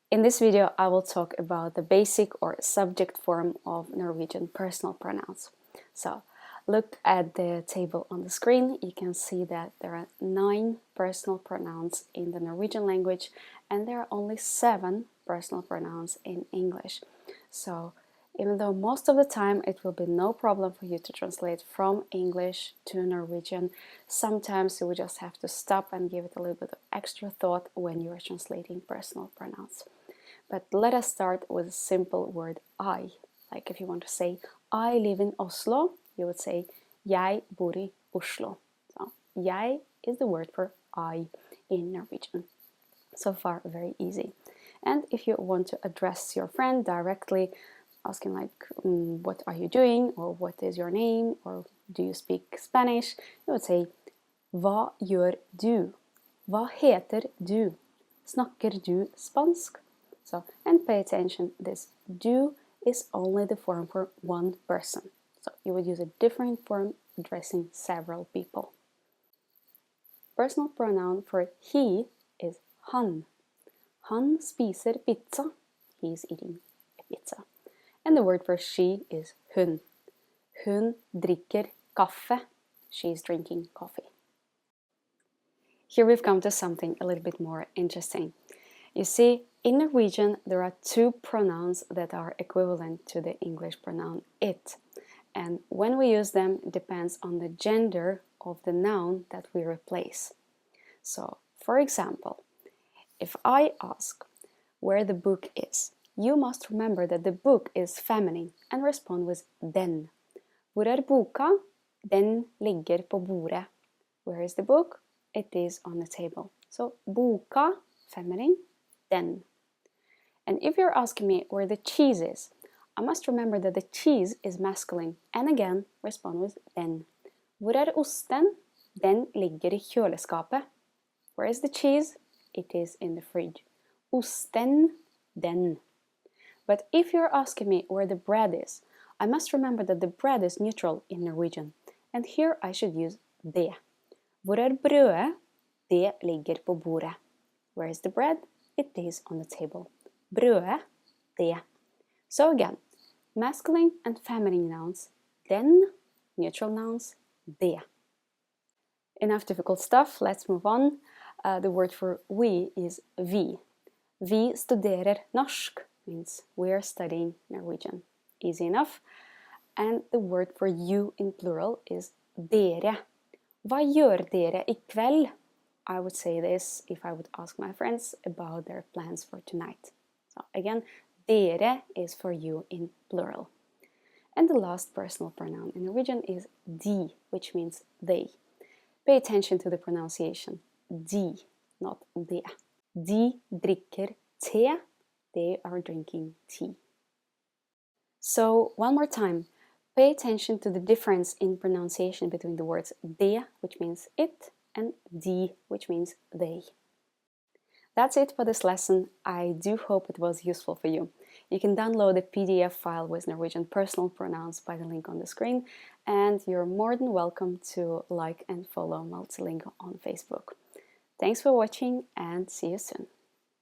In this video, I will talk about the basic or subject form of Norwegian personal pronouns. So, look at the table on the screen. You can see that there are 9 personal pronouns in the Norwegian language, and there are only 7 personal pronouns in English. So, even though most of the time it will be no problem for you to translate from English to Norwegian, sometimes you will just have to stop and give it a little bit of extra thought when you are translating personal pronouns. But let us start with a simple word I. Like if you want to say, I live in Oslo, you would say, Jeg bor i Oslo. So, jeg is the word for I in Norwegian. So far, very easy. And if you want to address your friend directly, asking like, what are you doing? Or what is your name? Or do you speak Spanish? You would say, Hva gjør du? Hva heter du? Snakker du spansk? So, and pay attention, this du is only the form for one person. So you would use a different form addressing several people. Personal pronoun for he is han. Han spiser pizza. He is eating a pizza. And the word for she is hun. Hun drikker kaffe. She is drinking coffee. Here we've come to something a little bit more interesting. You see, in Norwegian there are 2 pronouns that are equivalent to the English pronoun it. And when we use them, it depends on the gender of the noun that we replace. So, for example, if I ask where the book is, you must remember that the book is feminine and respond with den. Hvor er boka? Den ligger på bordet. Where is the book? It is on the table. So, boka, feminine, den. And if you're asking me where the cheese is, I must remember that the cheese is masculine and again respond with den. Hvor er osten? Den ligger i kjøleskapet. Where is the cheese? It is in the fridge. Osten, den. But if you're asking me where the bread is, I must remember that the bread is neutral in Norwegian. And here I should use det. Hvor er brødet? Det ligger på bordet. Where is the bread? It is on the table. Brødet, det. So again, masculine and feminine nouns, den, neutral nouns, det. Enough difficult stuff, let's move on. The word for we is vi. Vi studerer norsk means we are studying Norwegian. Easy enough. And the word for you in plural is dere. Hva gjør dere i kveld? I would say this if I would ask my friends about their plans for tonight. So again, dere is for you in plural. And the last personal pronoun in Norwegian is de, which means they. Pay attention to the pronunciation. De, not det. De drikker te. They are drinking tea. So, one more time. Pay attention to the difference in pronunciation between the words det, which means it, and de, which means they. That's it for this lesson. I do hope it was useful for you. You can download the PDF file with Norwegian personal pronouns by the link on the screen, and you're more than welcome to like and follow Multilingual on Facebook. Thanks for watching and see you soon.